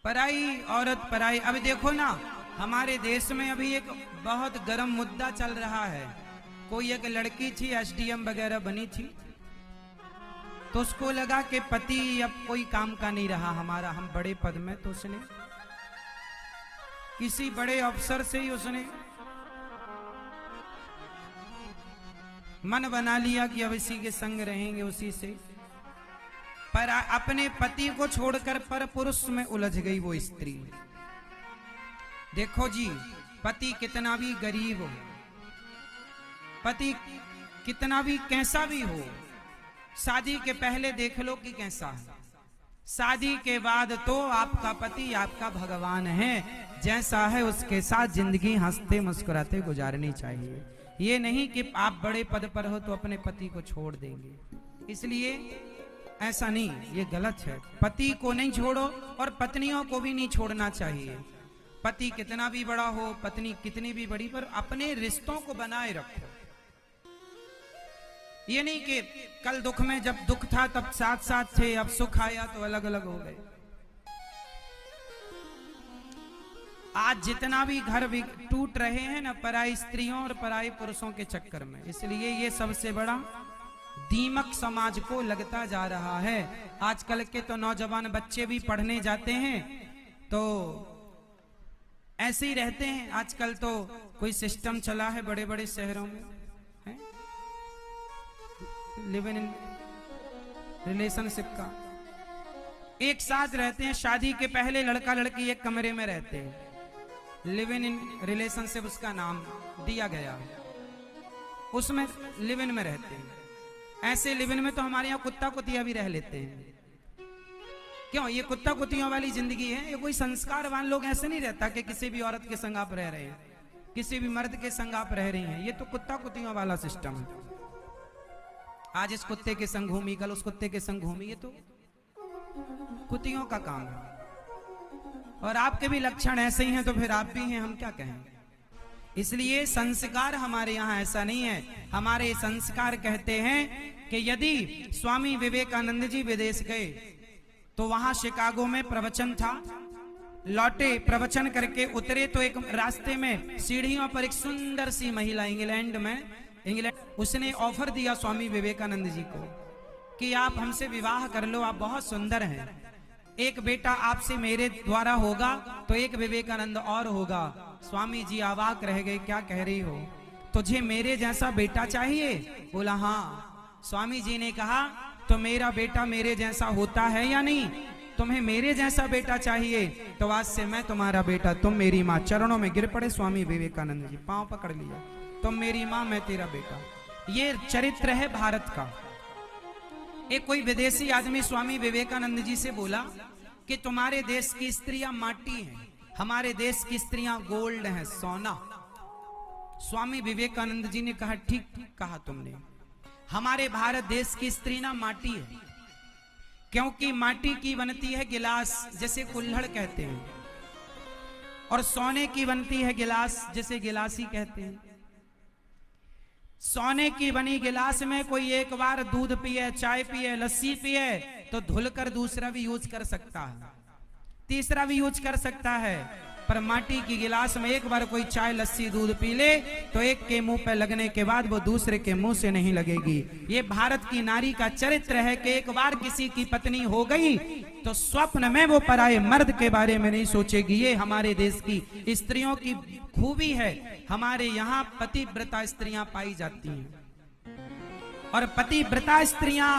पराई औरत पराई। अब देखो ना, हमारे देश में अभी एक बहुत गर्म मुद्दा चल रहा है। कोई एक लड़की थी, एसडीएम वगैरह बनी थी, तो उसको लगा कि पति अब कोई काम का नहीं रहा हमारा, हम बड़े पद में, तो उसने किसी बड़े अफसर से ही उसने मन बना लिया कि अब इसी के संग रहेंगे, उसी से। पर अपने पति को छोड़कर पर पुरुष में उलझ गई वो स्त्री। देखो जी, पति कितना भी गरीब हो, पति कितना भी कैसा भी हो, शादी के पहले देख लो कि कैसा है, शादी के बाद तो आपका पति आपका भगवान है। जैसा है उसके साथ जिंदगी हंसते मुस्कुराते गुजारनी चाहिए। ये नहीं कि आप बड़े पद पर हो तो अपने पति को छोड़ देंगे। इसलिए ऐसा नहीं, ये गलत है। पति को नहीं छोड़ो और पत्नियों को भी नहीं छोड़ना चाहिए। पति कितना भी बड़ा हो, पत्नी कितनी भी बड़ी, पर अपने रिश्तों को बनाए रखो। ये नहीं कि कल दुख में जब दुख था तब साथ साथ थे, अब सुख आया तो अलग अलग हो गए। आज जितना भी घर भी टूट रहे हैं ना, पराई स्त्रियों और पराई पुरुषों के चक्कर में। इसलिए ये सबसे बड़ा दीमक समाज को लगता जा रहा है। आजकल के तो नौजवान बच्चे भी पढ़ने जाते हैं तो ऐसे ही रहते हैं। आजकल तो कोई सिस्टम चला है बड़े बड़े शहरों में, लिव इन रिलेशनशिप का। एक साथ रहते हैं, शादी के पहले लड़का लड़की एक कमरे में रहते हैं। लिव इन रिलेशनशिप उसका नाम दिया गया, उसमें लिव इन में रहते हैं। ऐसे लिव इन में तो हमारे यहाँ कुत्ता कुतिया भी रह लेते हैं। क्यों? ये कुत्ता कुतियों वाली जिंदगी है। ये कोई संस्कारवान लोग ऐसे नहीं रहता कि किसी भी औरत के संग आप रह रहे हैं, किसी भी मर्द के संग आप रह रही हैं। ये तो कुत्ता कुतियों वाला सिस्टम है। आज इस कुत्ते के संग घूमी, कल उस कुत्ते के संग घूमी, ये तो कुतियों का काम है। और आपके भी लक्षण ऐसे ही हैं तो फिर आप भी हैं, हम क्या कहें। इसलिए संस्कार हमारे यहाँ ऐसा नहीं है। हमारे संस्कार कहते हैं कि यदि स्वामी विवेकानंद जी विदेश गए तो वहां शिकागो में प्रवचन था, लौटे, प्रवचन करके उतरे तो एक रास्ते में सीढ़ियों पर एक सुंदर सी महिला, इंग्लैंड, उसने ऑफर दिया स्वामी विवेकानंद जी को कि आप हमसे विवाह कर लो, आप बहुत सुंदर हैं, एक बेटा आपसे मेरे द्वारा होगा तो एक विवेकानंद और होगा। स्वामी जी अवाक रह गए, क्या कह रही हो, तुझे मेरे जैसा बेटा चाहिए? बोला हाँ। स्वामी जी ने कहा तो मेरा बेटा मेरे जैसा होता है या नहीं? तुम्हें मेरे जैसा बेटा चाहिए तो आज से मैं तुम्हारा बेटा, तुम मेरी माँ। चरणों में गिर पड़े स्वामी विवेकानंद जी, पांव पकड़ लिया, तुम मेरी माँ मैं तेरा बेटा। ये चरित्र है भारत का। एक कोई विदेशी आदमी स्वामी विवेकानंद जी से बोला कि तुम्हारे देश की स्त्रियां माटी हैं, हमारे देश की स्त्रियां गोल्ड हैं, सोना। स्वामी विवेकानंद जी ने कहा ठीक कहा तुमने, हमारे भारत देश की स्त्री ना माटी है, क्योंकि माटी की बनती है गिलास, जैसे कुल्हड़ कहते हैं, और सोने की बनती है गिलास, जैसे गिलासी कहते हैं। सोने की बनी गिलास में कोई एक बार दूध पिए, चाय पिए, लस्सी पिए तो धुलकर दूसरा भी यूज कर सकता है, तीसरा भी यूज कर सकता है। पर माटी की गिलास में एक बार कोई चाय, लस्सी, दूध पी ले तो एक के मुंह पे लगने के बाद वो दूसरे के मुंह से नहीं लगेगी। ये भारत की नारी का चरित्र है कि एक बार किसी की पत्नी हो गई तो स्वप्न में वो पराये मर्द के बारे में नहीं सोचेगी। ये हमारे देश की स्त्रियों की खूबी है। हमारे यहाँ पतिव्रता स्त्रियां पाई जाती हैं, और पतिव्रता स्त्रियां